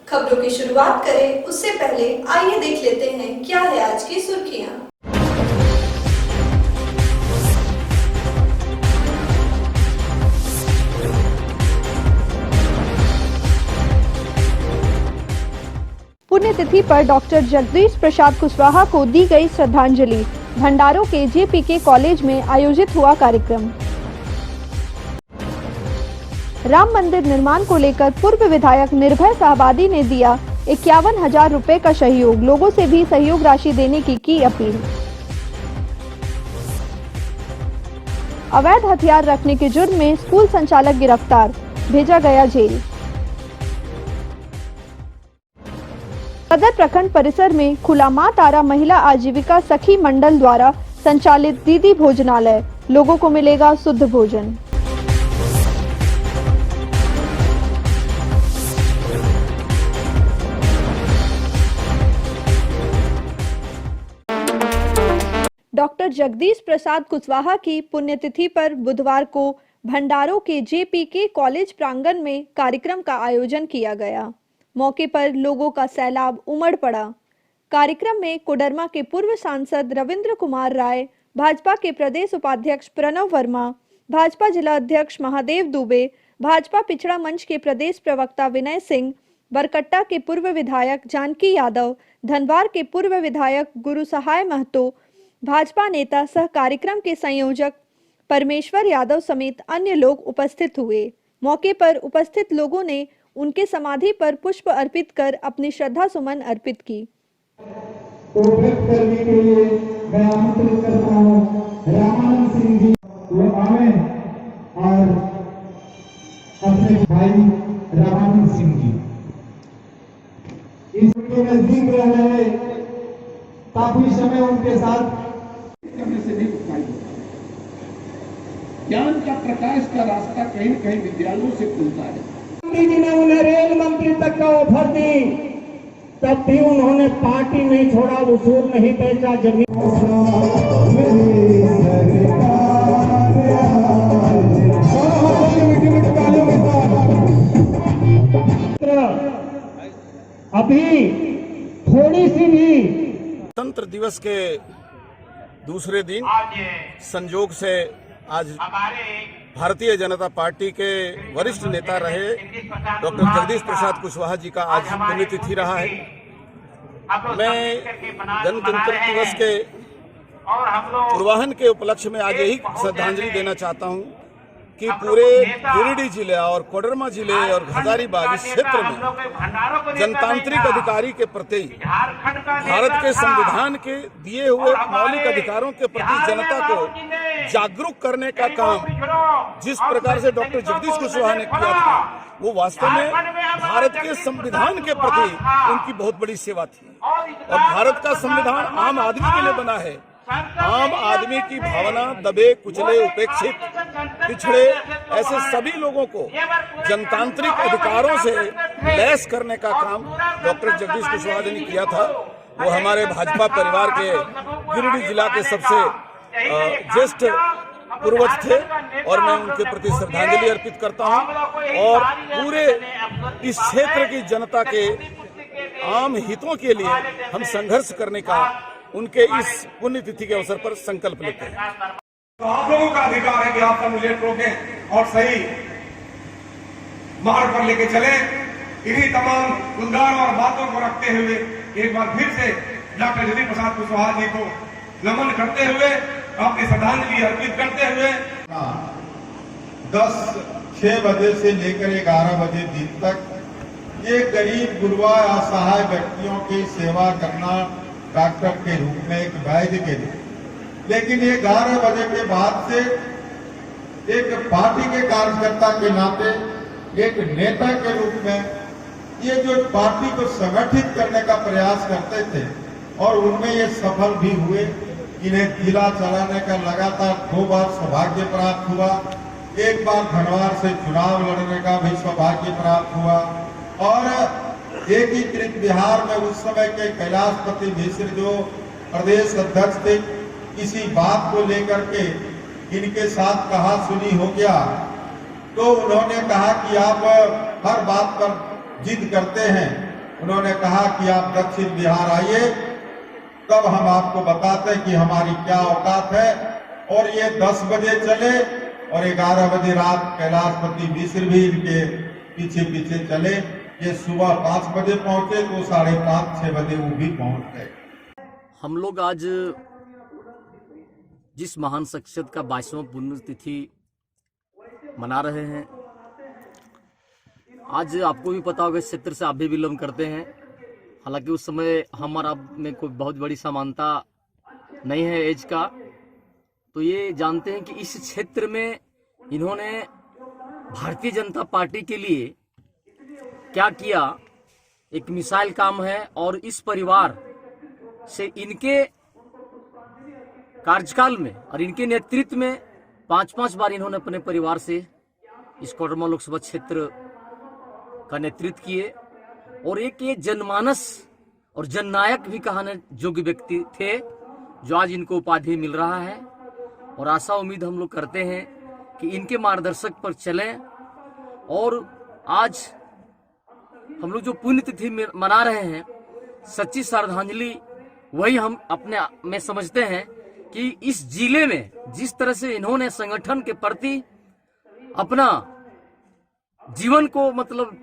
खबरों की शुरुआत करें उससे पहले आइए देख लेते हैं क्या है आज की सुर्खियां। पुण्यतिथि पर डॉक्टर जगदीश प्रसाद कुशवाहा को दी गई श्रद्धांजलि। भंडारों के जेपीके कॉलेज में आयोजित हुआ कार्यक्रम। राम मंदिर निर्माण को लेकर पूर्व विधायक निर्भय साहबादी ने दिया 51,000 रुपए का सहयोग। लोगों से भी सहयोग राशि देने की अपील। अवैध हथियार रखने के जुर्म में स्कूल संचालक गिरफ्तार, भेजा गया जेल। सदर प्रखंड परिसर में खुला मां तारा महिला आजीविका सखी मंडल द्वारा संचालित दीदी भोजनालय। लोगों को मिलेगा शुद्ध भोजन। डॉक्टर जगदीश प्रसाद कुशवाहा की पुण्यतिथि पर बुधवार को भंडारों के जेपीके कॉलेज प्रांगण में कार्यक्रम का आयोजन किया गया। मौके पर लोगों का सैलाब उमड़ पड़ा। कार्यक्रम में कोडरमा के पूर्व सांसद रविंद्र कुमार राय, भाजपा के प्रदेश उपाध्यक्ष प्रणव वर्मा, भाजपा जिला अध्यक्ष महादेव दुबे, भाजपा पिछड़ा मंच के प्रदेश प्रवक्ता विनय सिंह, बरकट्टा के पूर्व विधायक जानकी यादव, धनवार के पूर्व विधायक गुरु सहाय महतो, भाजपा नेता सह कार्यक्रम के संयोजक परमेश्वर यादव समेत अन्य लोग उपस्थित हुए। मौके पर उपस्थित लोगों ने उनके समाधि पर पुष्प अर्पित कर अपनी श्रद्धा सुमन अर्पित की। तो व्यक्त करने के लिए मैं आमंत्रित करता हूं रामानंद सिंह जी, वो आवे और अपने भाई रामानंद सिंह जी इसके नजदीक रह रहे, काफी समय उनके साथ करने से नहीं उठाई। ज्ञान का प्रकाश का रास्ता कहीं न कहीं विद्यालयों से खुलता है। जी ने उन्हें रेल मंत्री तक का ऑफर दी, तब भी उन्होंने पार्टी नहीं छोड़ा, उसूल नहीं बेचा जमीन। अभी थोड़ी सी भी गणतंत्र दिवस के दूसरे दिन संजोग से आज भारतीय जनता पार्टी के वरिष्ठ नेता रहे डॉक्टर जगदीश प्रसाद कुशवाहा जी का आज पुण्यतिथि रहा है। मैं गणतंत्र दिवस के पूर्वाहन के उपलक्ष्य में आज यही श्रद्धांजलि देना चाहता हूं कि पूरे गिरिडीह जिले और कोडरमा जिले और हजारीबाग क्षेत्र में जनतांत्रिक अधिकारी के प्रति, भारत के संविधान के दिए हुए मौलिक अधिकारों के प्रति जनता को जागरूक करने का काम जिस प्रकार से डॉक्टर जगदीश कुशवाहा ने किया था, वो वास्तव में भारत के संविधान के प्रति उनकी बहुत बड़ी सेवा थी। और भारत का संविधान आम आदमी के लिए बना है। आम आदमी की भावना, दबे कुचले, उपेक्षित, पिछड़े, ऐसे सभी लोगों को जनतांत्रिक अधिकारों से लैस करने का काम डॉक्टर जगदीश कुशवाहा जी ने किया था। वो हमारे भाजपा परिवार के गिरिडीह जिला के सबसे ज्येष्ठ पूर्वज थे और मैं उनके प्रति श्रद्धांजलि अर्पित करता हूं और पूरे इस क्षेत्र की जनता के आम हितों के लिए हम संघर्ष करने का उनके इस पुण्यतिथि के अवसर पर संकल्प लेते हैं। तो आप लोगों का अधिकार है कि आप सम्मिलित रोकें और सही मार्ग पर लेके चले। इन्हीं तमाम उद्गार और बातों को रखते हुए एक बार फिर से डॉक्टर जगदीश प्रसाद कुशवाहा जी को नमन करते हुए, अपनी श्रद्धांजलि अर्पित करते हुए 6 बजे से लेकर 11 बजे दिन तक ये गरीब गुरबा असहाय व्यक्तियों की सेवा करना डॉक्टर के रूप में, एक वैद्य के रूप में। लेकिन ये 11 बजे के बाद से एक पार्टी के कार्यकर्ता के नाते, एक नेता के रूप में ये जो पार्टी को संगठित करने का प्रयास करते थे और उनमें ये सफल भी हुए। इन्हें जिला चलाने का लगातार 2 बार सौभाग्य प्राप्त हुआ। एक बार धनवार से चुनाव लड़ने का भी सौभाग्य प्राप्त हुआ और एकीकृत बिहार में उस समय के कैलाशपति मिश्र जो प्रदेश अध्यक्ष थे, किसी बात को लेकर के इनके साथ कहा सुनी हो गया तो उन्होंने कहा कि आप हर बात पर जिद करते हैं उन्होंने कहा कि आप दक्षिण बिहार आइए, तब हम आपको बताते हैं कि हमारी क्या औकात है। और ये 10 बजे चले और 11 बजे रात कैलाशपति मिश्र भी इनके पीछे पीछे चले। ये सुबह 5 बजे पहुंचे तो 5:30-6 बजे वो भी पहुंच गए। हम लोग आज जिस महान शख्सियत का 22वां पुण्यतिथि मना रहे हैं, आज आपको भी पता होगा इस क्षेत्र से आप भी बिलोंग करते हैं। हालांकि उस समय हम और आप में कोई बहुत बड़ी समानता नहीं है एज का, तो ये जानते हैं कि इस क्षेत्र में इन्होंने भारतीय जनता पार्टी के लिए क्या किया, एक मिसाइल काम है। और इस परिवार से इनके कार्यकाल में और इनके नेतृत्व में 5-5 बार इन्होंने अपने परिवार से इस कोडरमा लोकसभा क्षेत्र का नेतृत्व किए। और एक ये जनमानस और जननायक भी कहने योग्य व्यक्ति थे, जो आज इनको उपाधि मिल रहा है। और आशा उम्मीद हम लोग करते हैं कि इनके मार्गदर्शक पर चलें। और आज हम लोग जो पुण्यतिथि मना रहे हैं, सच्ची श्रद्धांजलि वही हम अपने में समझते हैं कि इस जिले में जिस तरह से इन्होंने संगठन के प्रति अपना जीवन को मतलब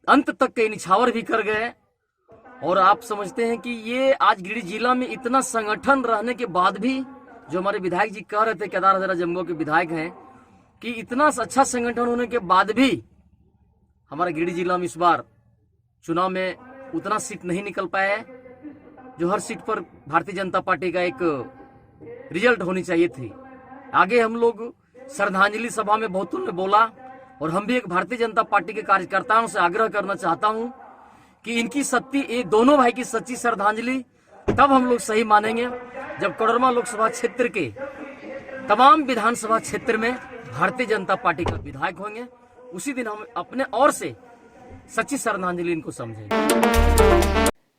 अंत तक के निछावर भी कर गए। और आप समझते हैं कि ये आज गिरिडीह जिला में इतना संगठन रहने के बाद भी, जो हमारे विधायक जी कह रहे थे, केदार हजारा जम्मू के विधायक हैं, कि इतना अच्छा संगठन होने के बाद भी हमारा गिरिडीह जिला में इस बार चुनाव में उतना सीट नहीं निकल पाया है, जो हर सीट पर भारतीय जनता पार्टी का एक रिजल्ट होनी चाहिए थी। आगे हम लोग श्रद्धांजलि सभा में बहुतों ने बोला, और हम भी एक भारतीय जनता पार्टी के कार्यकर्ताओं से आग्रह करना चाहता हूं कि इनकी ये दोनों भाई की सच्ची श्रद्धांजलि तब हम लोग सही मानेंगे जब कोडरमा लोकसभा क्षेत्र के तमाम विधानसभा क्षेत्र में भारतीय जनता पार्टी का विधायक होंगे। उसी दिन हम अपने ओर से सच्ची श्रद्धांजलि इनको समझेंगे।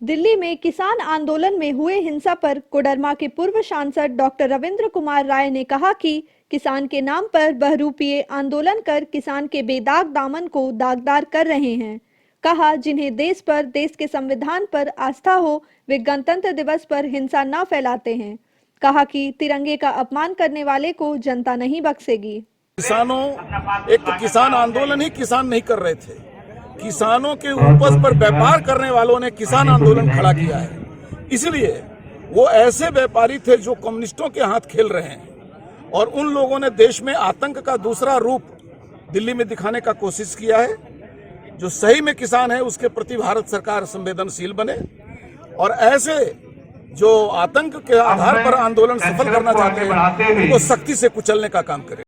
दिल्ली में किसान आंदोलन में हुए हिंसा पर कोडरमा के पूर्व सांसद डॉक्टर रविंद्र कुमार राय ने कहा कि किसान के नाम पर बहरूपीय आंदोलन कर किसान के बेदाग दामन को दागदार कर रहे हैं। कहा, जिन्हें देश पर, देश के संविधान पर आस्था हो, वे गणतंत्र दिवस पर हिंसा न फैलाते हैं। कहा कि तिरंगे का अपमान करने वाले को जनता नहीं बख्शेगी। किसानों, एक तो किसान आंदोलन ही किसान नहीं कर रहे थे, किसानों के उपज पर व्यापार करने वालों ने किसान आंदोलन खड़ा किया है। इसलिए वो ऐसे व्यापारी थे जो कम्युनिस्टों के हाथ खेल रहे हैं, और उन लोगों ने देश में आतंक का दूसरा रूप दिल्ली में दिखाने का कोशिश किया है। जो सही में किसान है उसके प्रति भारत सरकार संवेदनशील बने, और ऐसे जो आतंक के आधार पर आंदोलन सफल करना चाहते हैं उनको सख्ती से कुचलने का काम करें।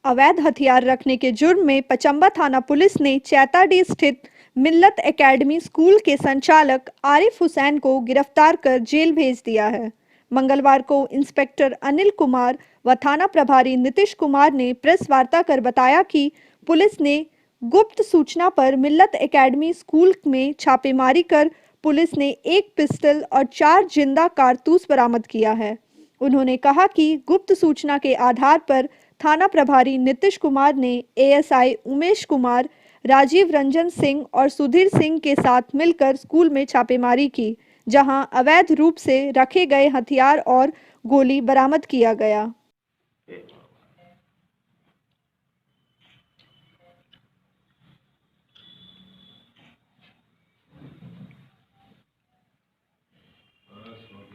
अवैध हथियार रखने के जुर्म में पचंबा थाना पुलिस ने चैताडीह स्थित मिल्लत एकेडमी स्कूल के संचालक आरिफ हुसैन को गिरफ्तार कर जेल भेज दिया है। मंगलवार को इंस्पेक्टर अनिल कुमार व थाना प्रभारी नीतीश कुमार ने प्रेस वार्ता कर बताया कि पुलिस ने गुप्त सूचना पर मिल्लत एकेडमी स्कूल में छापेमारी कर पुलिस ने 1 पिस्टल और 4 जिंदा कारतूस बरामद किया है। उन्होंने कहा कि गुप्त सूचना के आधार पर थाना प्रभारी नीतीश कुमार ने एएसआई उमेश कुमार, राजीव रंजन सिंह और सुधीर सिंह के साथ मिलकर स्कूल में छापेमारी की, जहां अवैध रूप से रखे गए हथियार और गोली बरामद किया गया।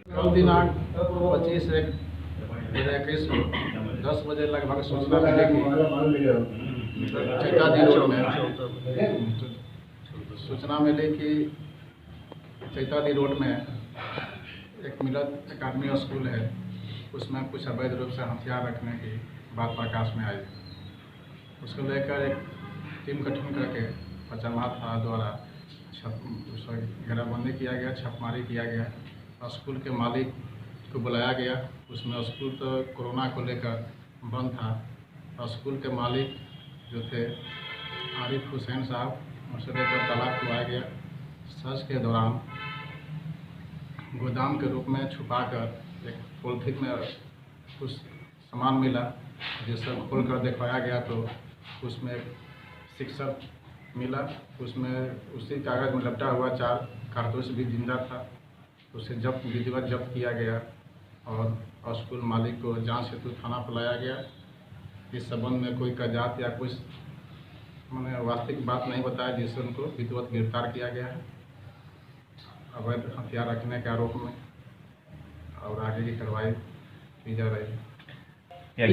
कल दिनांक 25/1/2021 10 बजे लगभग सूचना मिली कि चैताडीह रोड में सूचना मिली कि चैताडीह रोड में एक मिल्लत एकेडमी स्कूल है, उसमें कुछ अवैध रूप से हथियार रखने की बात प्रकाश में आई। उसको लेकर एक टीम गठन करके पचंबा थाना द्वारा घेराबंदी किया गया, छापेमारी किया गया। स्कूल के मालिक को बुलाया गया। उसमें स्कूल तो कोरोना को लेकर बंद था, और स्कूल के मालिक जो थे आरिफ हुसैन साहब, उनसे लेकर तालाब खुलवाया गया। सर्च के दौरान गोदाम के रूप में छुपाकर एक पॉलिथीन में कुछ सामान मिला, जिसे खोल कर दिखवाया गया तो उसमें 66 मिला, उसमें उसी कागज़ में लपटा हुआ 4 कारतूस भी जिंदा था। उसे विधिवत जब्त किया गया और स्कूल मालिक को जांच हेतु थाना बुलाया गया। इस संबंध में कोई कागजात या कुछ मैंने वास्तविक बात नहीं बताया, जिससे उनको विधिवत गिरफ्तार किया गया है अवैध हथियार रखने के आरोप में, और आगे की कार्रवाई की जा रही है।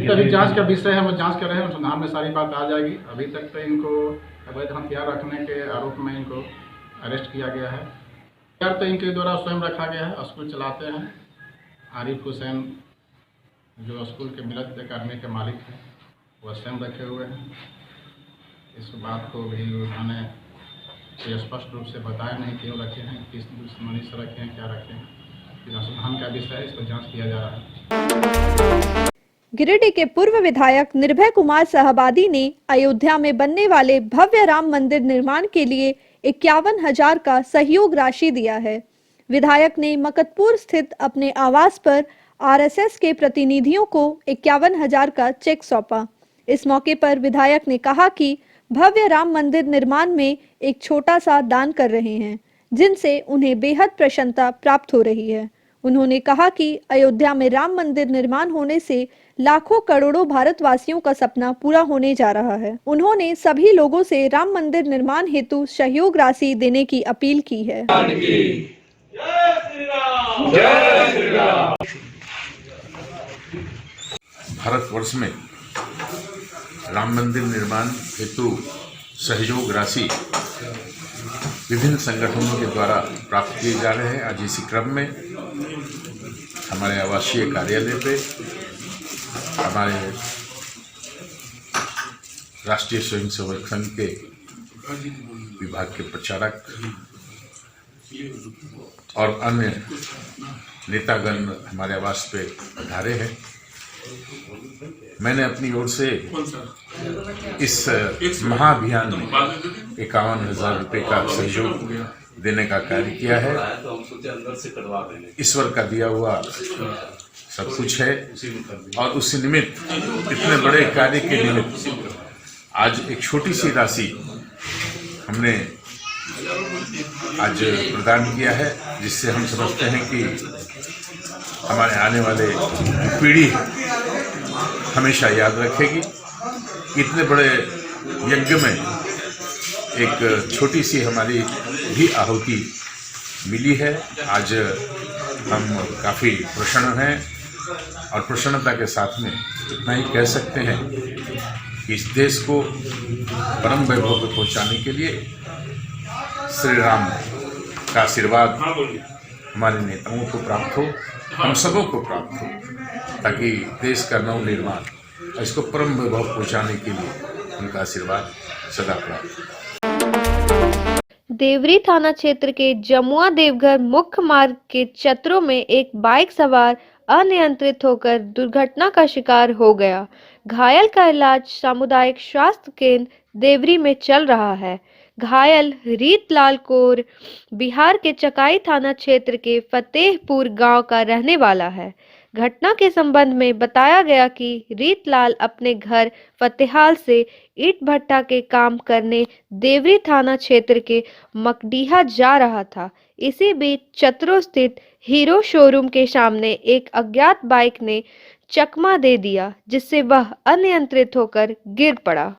अभी जांच का विषय है, वो जांच कर रहे हैं, अनुसंधान में सारी बात आ जाएगी। अभी तक तो इनको अवैध हथियार रखने के आरोप में इनको अरेस्ट किया गया है। हथियार तो इनके द्वारा स्वयं रखा गया है, स्कूल चलाते हैं। आरिफ हुसैन जो स्कूल के मिलत अकादमी के मालिक हैं, वह स्वयं रखे हुए हैं। इस बात को भी उन्होंने स्पष्ट रूप से बताया नहीं क्यों रखे हैं, किस दुश्मनी से रखे हैं, क्या रखे हैं। अनुसंधान का विषय है, इसको जाँच किया जा रहा है। गिरिडीह के पूर्व विधायक निर्भय कुमार साहबादी ने अयोध्या में बनने वाले भव्य राम मंदिर निर्माण के लिए 51,000 का सहयोग राशि दिया है। विधायक ने मकतपुर स्थित अपने आवास पर आरएसएस के प्रतिनिधियों को 51,000 का चेक सौंपा। इस मौके पर विधायक ने कहा कि भव्य राम मंदिर निर्माण में एक छोटा सा दान कर रहे हैं, जिनसे उन्हें बेहद प्रसन्नता प्राप्त हो रही है। उन्होंने कहा कि अयोध्या में राम मंदिर निर्माण होने से लाखों करोड़ों भारतवासियों का सपना पूरा होने जा रहा है। उन्होंने सभी लोगों से राम मंदिर निर्माण हेतु सहयोग राशि देने की अपील की है। भारतवर्ष में राम मंदिर निर्माण हेतु सहयोग राशि विभिन्न संगठनों के द्वारा प्राप्त किए जा रहे हैं। आज इसी क्रम में हमारे आवासीय कार्यालय पे हमारे राष्ट्रीय स्वयंसेवक संघ के विभाग के प्रचारक और अन्य नेतागण हमारे आवास पे पधारे हैं। मैंने अपनी ओर से इस महाअभियान में 51,000 रुपये का सहयोग देने का कार्य किया है। ईश्वर का दिया हुआ सब कुछ है और उस निमित्त, इतने बड़े कार्य के निमित्त आज एक छोटी सी राशि हमने आज प्रदान किया है, जिससे हम समझते हैं कि हमारे आने वाले पीढ़ी हमेशा याद रखेगी। इतने बड़े यज्ञ में एक छोटी सी हमारी भी आहुति मिली है। आज हम काफ़ी प्रसन्न हैं और प्रसन्नता के साथ में इतना ही कह सकते हैं कि इस देश को परम वैभव पर पहुँचाने के लिए श्री राम का आशीर्वाद हमारे नेताओं को प्राप्त हो, हम सबों को प्राप्त हो, ताकि देश का नव निर्माण इसको परम वैभव पहुँचाने के लिए उनका आशीर्वाद सदा प्राप्त। देवरी थाना क्षेत्र के जमुआ देवघर मुख्य मार्ग के चतरों में एक बाइक सवार अनियंत्रित होकर दुर्घटना का शिकार हो गया। घायल का इलाज सामुदायिक स्वास्थ्य केंद्र देवरी में चल रहा है। घायल रीतलाल कौर बिहार के चकाई थाना क्षेत्र के फतेहपुर गांव का रहने वाला है। घटना के संबंध में बताया गया कि रीतलाल अपने घर फतेहाल से ईंट भट्टा के काम करने देवरी थाना क्षेत्र के मकडीहा जा रहा था। इसी बीच चतरों स्थित हीरो शोरूम के सामने एक अज्ञात बाइक ने चकमा दे दिया, जिससे वह अनियंत्रित होकर गिर पड़ा।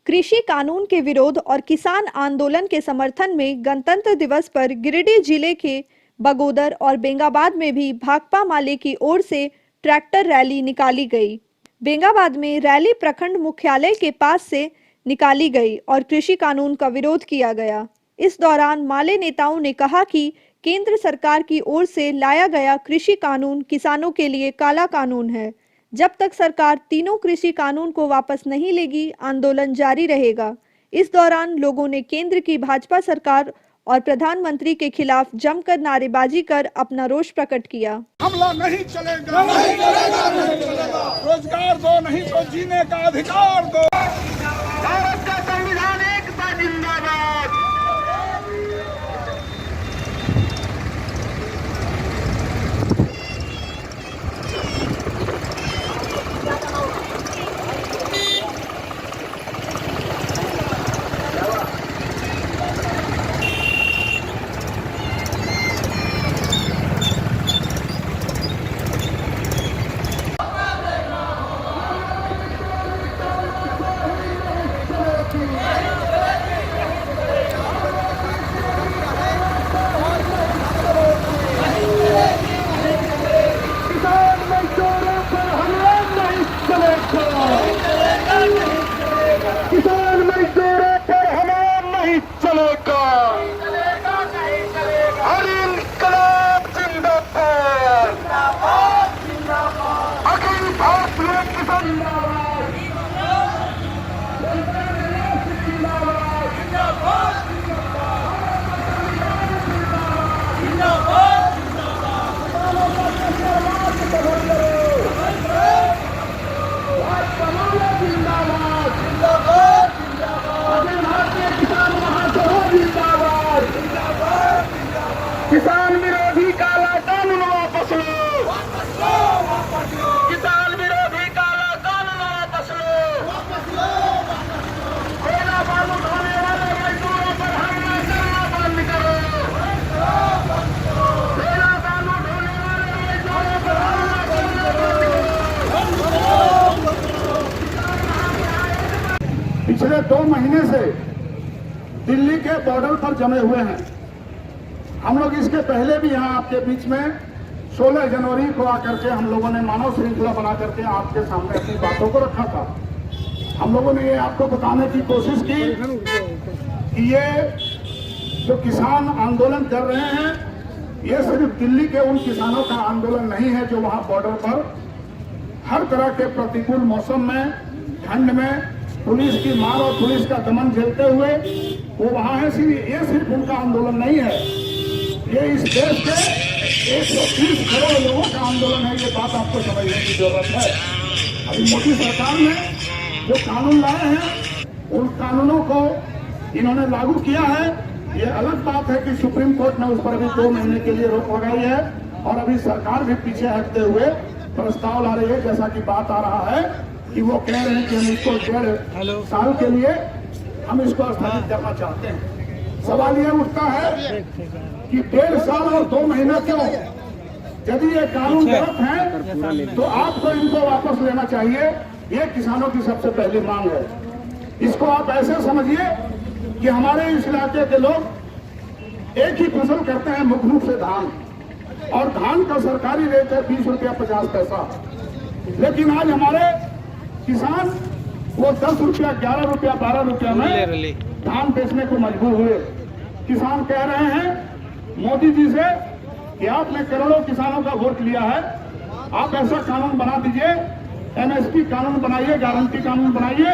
कृषि कानून के विरोध और किसान आंदोलन के समर्थन में गणतंत्र दिवस पर गिरिडीह जिले के बगोदर और बेंगाबाद में भी भाकपा माले की ओर से ट्रैक्टर रैली निकाली गई। बेंगाबाद में रैली प्रखंड मुख्यालय के पास से निकाली गई और कृषि कानून का विरोध किया गया। इस दौरान माले नेताओं ने कहा कि केंद्र सरकार की ओर से लाया गया कृषि कानून किसानों के लिए काला कानून है। जब तक सरकार तीनों कृषि कानून को वापस नहीं लेगी, आंदोलन जारी रहेगा। इस दौरान लोगों ने केंद्र की भाजपा सरकार और प्रधानमंत्री के खिलाफ जमकर नारेबाजी कर अपना रोष प्रकट किया। हमला नहीं चलेगा, नहीं चलेगा, नहीं चलेगा। रोजगार दो, नहीं तो जीने का अधिकार दो। भारत का संविधान एकता जिंदाबाद। किसान मजदूरों पर हमला नहीं चलेगा, हर इंकलाब जिंदाबाद, अखिल भारतीय किसान किसान विरोधी काला कानून वापस लो, किसान विरोधी काला कानून वापस लो, कोयला बालू ढोने वाले मजदूरों पर हमला करना बंद करो, कोयला बालू ढोने वाले मजदूरों पर हमला करना बंद करो। पिछले 2 महीने से दिल्ली के बॉर्डर पर जमे हुए हैं। हम लोग इसके पहले भी यहाँ आपके बीच में 16 जनवरी को आकर के हम लोगों ने मानव श्रृंखला बना करके आपके सामने अपनी बातों को रखा था। हम लोगों ने ये आपको बताने की कोशिश की कि ये जो किसान आंदोलन कर रहे हैं, ये सिर्फ दिल्ली के उन किसानों का आंदोलन नहीं है जो वहाँ बॉर्डर पर हर तरह के प्रतिकूल मौसम में, ठंड में पुलिस की मार और पुलिस का दमन झेलते हुए वो वहाँ है। ये सिर्फ उनका आंदोलन नहीं है, ये इस देश के 130 करोड़ लोगों का आंदोलन है। ये बात आपको समझने की जरूरत है। अभी मोदी सरकार ने जो कानून लाए हैं, उन कानूनों को इन्होंने लागू किया है। ये अलग बात है कि सुप्रीम कोर्ट ने उस पर भी 2 महीने के लिए रोक लगाई है और अभी सरकार भी पीछे हटते हुए प्रस्ताव ला रही है। जैसा कि बात आ रहा है कि वो कह रहे हैं कि हम इसको 1.5 साल के लिए हम इसको स्थगित करना चाहते हैं। सवाल ये उठता है कि 1.5 साल और 2 महीना क्यों? यदि ये कानून गलत है तो आपको इनको वापस लेना चाहिए। ये किसानों की सबसे पहली मांग है। इसको आप ऐसे समझिए कि हमारे इस इलाके के लोग एक ही फसल करते हैं, मुख्य रूप से धान, और धान का सरकारी रेट है 20 रुपया 50 पैसा। लेकिन आज हमारे किसान वो 10 रुपया, 11 रुपया, 12 रुपया में धान बेचने को मजबूर हुए। किसान कह रहे हैं मोदी जी से कि आपने करोड़ों किसानों का वोट लिया है, आप ऐसा कानून बना दीजिए, एमएसपी कानून बनाइए, गारंटी कानून बनाइए,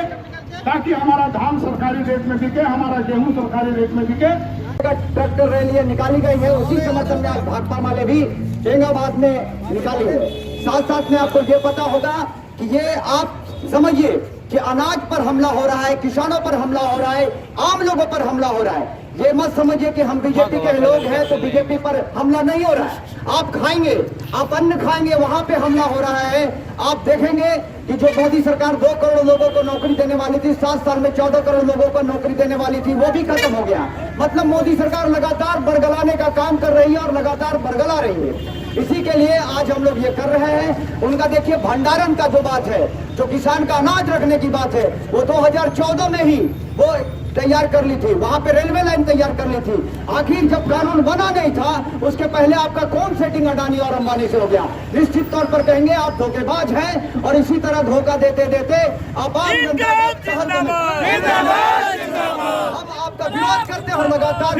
ताकि हमारा धान सरकारी रेट में बिके, हमारा गेहूं सरकारी रेट में बिके। ट्रैक्टर रैली निकाली गई है, उसी समर्थन में आज भाजपा वाले भी औरंगाबाद में निकाली है। साथ साथ में आपको ये पता होगा कि ये आप समझिए कि अनाज पर हमला हो रहा है, किसानों पर हमला हो रहा है, आम लोगों पर हमला हो रहा है। ये मत समझिए कि हम बीजेपी के लोग हैं तो बीजेपी पर हमला नहीं हो रहा है। आप खाएंगे, आप अन्न खाएंगे, वहां पे हमला हो रहा है। आप देखेंगे कि जो मोदी सरकार 2 करोड़ लोगों को नौकरी देने वाली थी, 7 साल में 14 करोड़ लोगों को नौकरी देने वाली थी, वो भी खत्म हो गया। मतलब मोदी सरकार लगातार बरगलाने का काम कर रही है और लगातार बरगला रही है। इसी के लिए आज हम लोग ये कर रहे हैं। उनका देखिए भंडारण का जो बात है, जो किसान का अनाज रखने की बात है, वो 2014 में ही वो तैयार कर ली थी, वहां पे रेलवे लाइन तैयार कर ली थी। आखिर जब कानून बना नहीं था उसके पहले आपका कौन सेटिंग अडानी और अंबानी से हो गया? निश्चित तौर पर कहेंगे आप धोखेबाज हैं और इसी तरह धोखा देते देते अब आपका विरोध करते हैं और लगातार।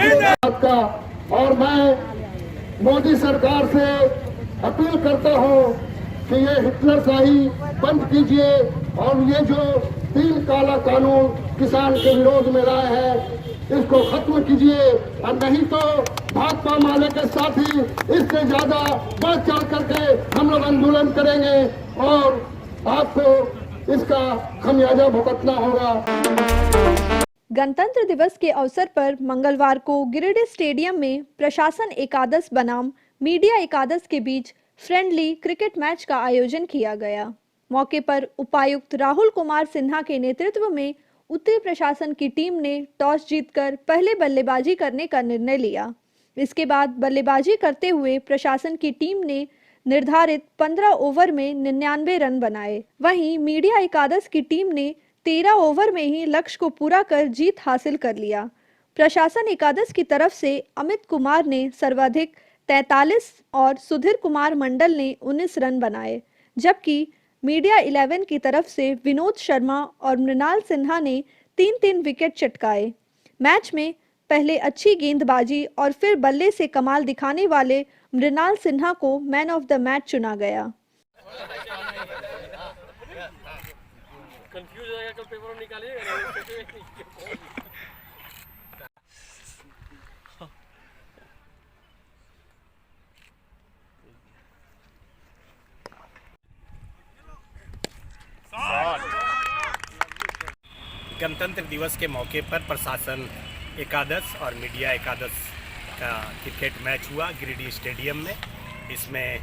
और मैं मोदी सरकार से अपील करता हूं कि ये हिटलरशाही बंद कीजिए और ये जो 3 काला कानून किसान के विरोध में लाए हैं इसको खत्म कीजिए, और नहीं तो भाकपा माले के साथ ही इससे ज्यादा बढ़ चढ़ करके हम लोग आंदोलन करेंगे और आपको इसका खमियाजा भुगतना होगा। गणतंत्र दिवस के अवसर पर मंगलवार को गिरिडीह स्टेडियम में प्रशासन एकादश बनाम मीडिया एकादश के बीच फ्रेंडली क्रिकेट मैच का आयोजन किया गया। मौके पर उपायुक्त राहुल कुमार सिन्हा के नेतृत्व में उत्तरी प्रशासन की टीम ने टॉस जीतकर पहले बल्लेबाजी करने का निर्णय लिया। इसके बाद बल्लेबाजी करते हुए प्रशासन की टीम ने निर्धारित 15 ओवर में 99 रन बनाए। वहीं मीडिया एकादश की टीम ने 13 ओवर में ही लक्ष्य को पूरा कर जीत हासिल कर लिया। प्रशासन एकादश की तरफ से अमित कुमार ने सर्वाधिक 43 और सुधीर कुमार मंडल ने 19 रन बनाए, जबकि मीडिया 11 की तरफ से विनोद शर्मा और मृणाल सिन्हा ने 3-3 विकेट चटकाए। मैच में पहले अच्छी गेंदबाजी और फिर बल्ले से कमाल दिखाने वाले मृणाल सिन्हा को मैन ऑफ द मैच चुना गया। गणतंत्र दिवस के मौके पर प्रशासन एकादश और मीडिया एकादश का क्रिकेट मैच हुआ गिरिडीह स्टेडियम में। इसमें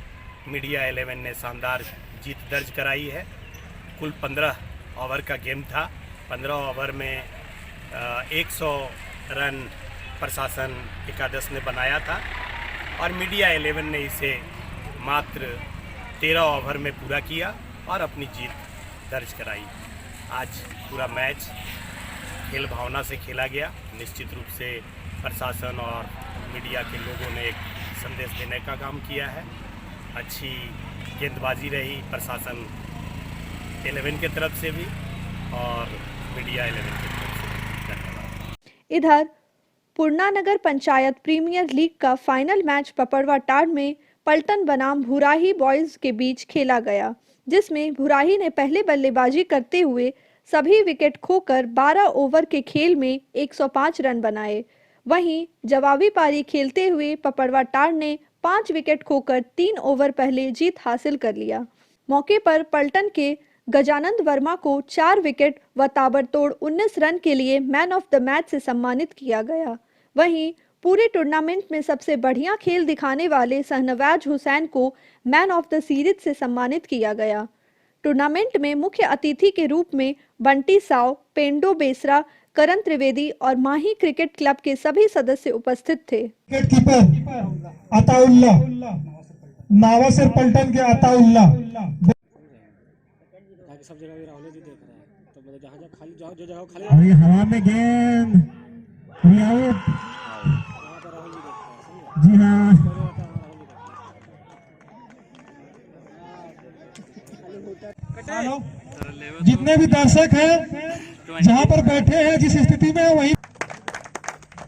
मीडिया 11 ने शानदार जीत दर्ज कराई है। कुल 15 ओवर का गेम था। 15 ओवर में 100 रन प्रशासन एकादश ने बनाया था और मीडिया 11 ने इसे मात्र 13 ओवर में पूरा किया और अपनी जीत दर्ज कराई। आज पूरा मैच खेल भावना से खेला गया। निश्चित रूप से प्रशासन और मीडिया के लोगों ने एक संदेश देने का काम किया है। अच्छी गेंदबाजी रही प्रशासन 11 की तरफ से भी और मीडिया 11 की तरफ से। धन्यवाद। इधर पूर्णा नगर पंचायत प्रीमियर लीग का फाइनल मैच पपड़वा टाड़ में पलटन बनाम भुराही बॉयज के बीच खेला गया, जिसमें भुराही ने पहले बल्लेबाजी करते हुए सभी विकेट खोकर 12 ओवर के खेल में 105 रन बनाए। वहीं जवाबी पारी खेलते हुए पपड़वा टाड़ ने 5 विकेट खोकर 3 ओवर पहले जीत हासिल कर लिया। मौके पर पलटन के गजानंद वर्मा को 4 विकेट व ताबड़तोड़ 19 रन के लिए मैन ऑफ द मैच से सम्मानित किया गया। वहीं पूरे टूर्नामेंट में सबसे बढ़िया खेल दिखाने वाले शहनवाज हुसैन को मैन ऑफ द सीरीज से सम्मानित किया गया। टूर्नामेंट में मुख्य अतिथि के रूप में बंटी साव, पेंडो बेसरा, करण त्रिवेदी और माही क्रिकेट क्लब के सभी सदस्य उपस्थित थे। विकेट कीपर अताउल्ला, नावासर पलटन के अताउल्ला, अभी हवा में गेंद आउट। जी हाँ, जितने भी दर्शक हैं जहां पर बैठे हैं, जिस स्थिति में वही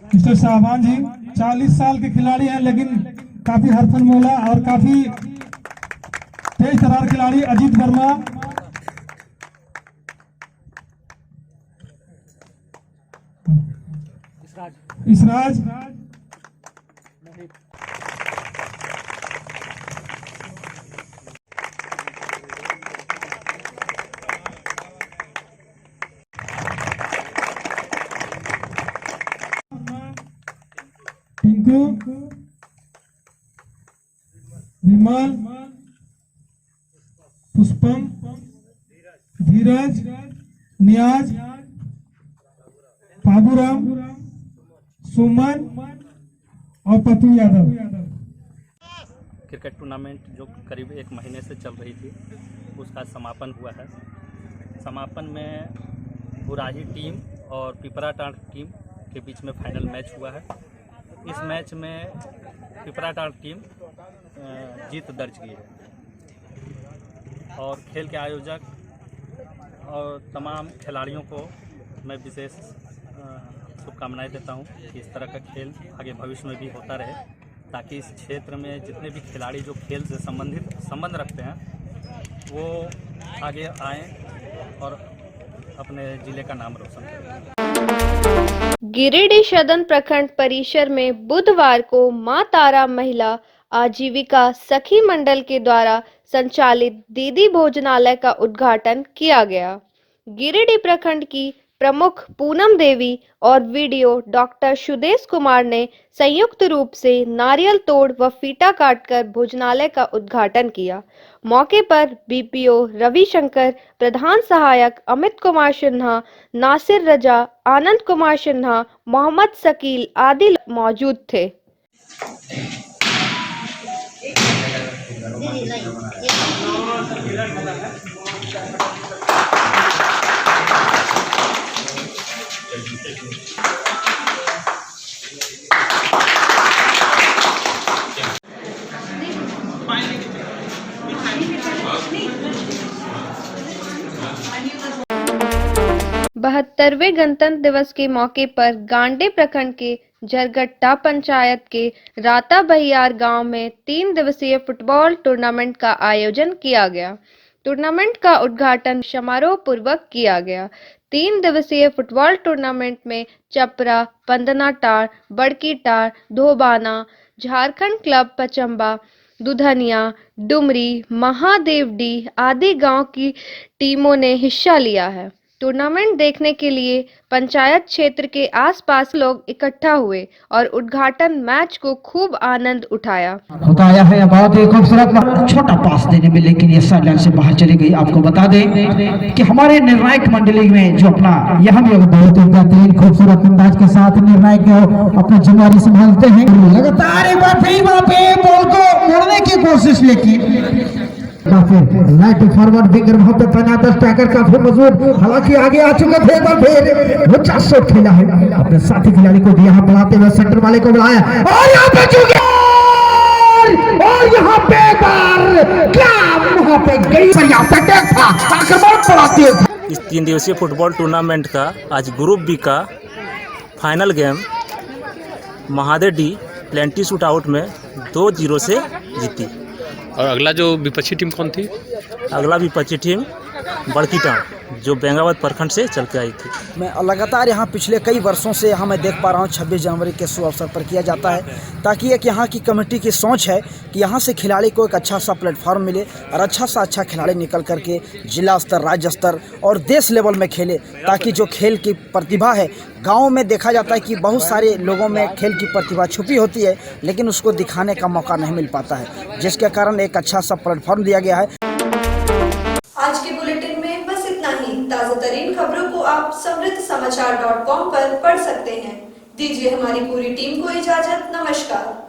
मिस्टर शाहबान जी 40 साल के खिलाड़ी हैं, लेकिन काफी हरफनमौला और काफी तेज तर्रार खिलाड़ी अजीत वर्मा, इसराज, टिंकू, विमल, पुष्पम, धीरज, नियाज, बाबूराम, सुमन और पतू यादव। क्रिकेट टूर्नामेंट जो करीब 1 महीने से चल रही थी, उसका समापन हुआ है। समापन में भुराही टीम और पिपराटांड टीम के बीच में फाइनल मैच हुआ है। इस मैच में पिपराटांड टीम जीत दर्ज की है और खेल के आयोजक और तमाम खिलाड़ियों को मैं विशेष शुभकामनाएं देता हूं कि इस तरह का खेल आगे भविष्य में भी होता रहे, ताकि इस क्षेत्र में जितने भी खिलाड़ी जो खेल से संबंध रखते हैं वो आगे आएं और अपने ज़िले का नाम रोशन करें। गिरिडीह सदन प्रखंड परिसर में बुधवार को मां तारा महिला आजीविका सखी मंडल के द्वारा संचालित दीदी भोजनालय का उद्घाटन किया गया। गिरिडीह प्रखंड की प्रमुख पूनम देवी और वीडियो डॉक्टर सुदेश कुमार ने संयुक्त रूप से नारियल तोड़ व फीता काटकर भोजनालय का उद्घाटन किया। मौके पर बीपीओ रविशंकर, प्रधान सहायक अमित कुमार सिन्हा, नासिर रजा, आनंद कुमार सिन्हा, मोहम्मद शकील आदि मौजूद थे। बहत्तरवें गणतंत्र दिवस के मौके पर गांडे प्रखंड के झरगट्टा पंचायत के राता बहियार गांव में 3 दिवसीय फुटबॉल टूर्नामेंट का आयोजन किया गया। टूर्नामेंट का उद्घाटन समारोह पूर्वक किया गया। 3 दिवसीय फुटबॉल टूर्नामेंट में चपरा, पंदनाटार, बड़कीटार, धोबाना, झारखंड क्लब पचम्बा, दुधनिया, डुमरी, महादेवडीह आदि गांव की टीमों ने हिस्सा लिया है। टूर्नामेंट देखने के लिए पंचायत क्षेत्र के आसपास लोग इकट्ठा हुए और उद्घाटन मैच को खूब आनंद उठाया। बताया है बहुत ही खूबसूरत छोटा पास देने में, लेकिन ये साइडलाइन से बाहर चली गई। आपको बता दें कि हमारे निर्णायक मंडली में जो अपना यहाँ भी बहुत ही बेहतरीन खूबसूरत अंदाज के साथ निर्णायक अपनी जिम्मेदारी संभालते हैं। लगातार एक बार फिर वहाँ पे बॉल को मोड़ने की कोशिश, लेकिन राइट फॉरवर्ड विंगर वहां पे तैनात स्ट्राइकर काफी मजबूत, हालांकि आगे आ चुके थे। एक बार फिर वो 4 शॉट खेला है, अपने साथी खिलाड़ी को भी यहाँ बढ़ाते हुए सेंटर वाले को बुलाया और यहाँ पे चुके और यहाँ पे क्या वहां पे गई था आक्रमण बढ़ाते हुए। इस 3 दिवसीय फुटबॉल टूर्नामेंट का आज ग्रुप बी का final game Mahadevdih penalty shoot out में 2-0 से जीती। और अगला जो विपक्षी टीम कौन थी? अगला विपक्षी टीम बड़कीटार जो बेंगावत प्रखंड से चल के आई थी। मैं लगातार यहाँ पिछले कई वर्षों से यहाँ मैं देख पा रहा हूँ 26 जनवरी के शुभ अवसर पर किया जाता है, ताकि एक यहाँ की कमेटी की सोच है कि यहाँ से खिलाड़ी को एक अच्छा सा प्लेटफॉर्म मिले और अच्छा खिलाड़ी निकल करके जिला स्तर, राज्य स्तर और देश लेवल में खेले, ताकि जो खेल की प्रतिभा है गाँव में देखा जाता है कि बहुत सारे लोगों में खेल की प्रतिभा छुपी होती है, लेकिन उसको दिखाने का मौका नहीं मिल पाता है, जिसके कारण एक अच्छा सा प्लेटफॉर्म दिया गया है। आज के बुलेटिन में बस इतना ही। ताज़ा तरीन खबरों को आप समृद्धसमाचार.com पर पढ़ सकते हैं। दीजिए हमारी पूरी टीम को इजाजत। नमस्कार।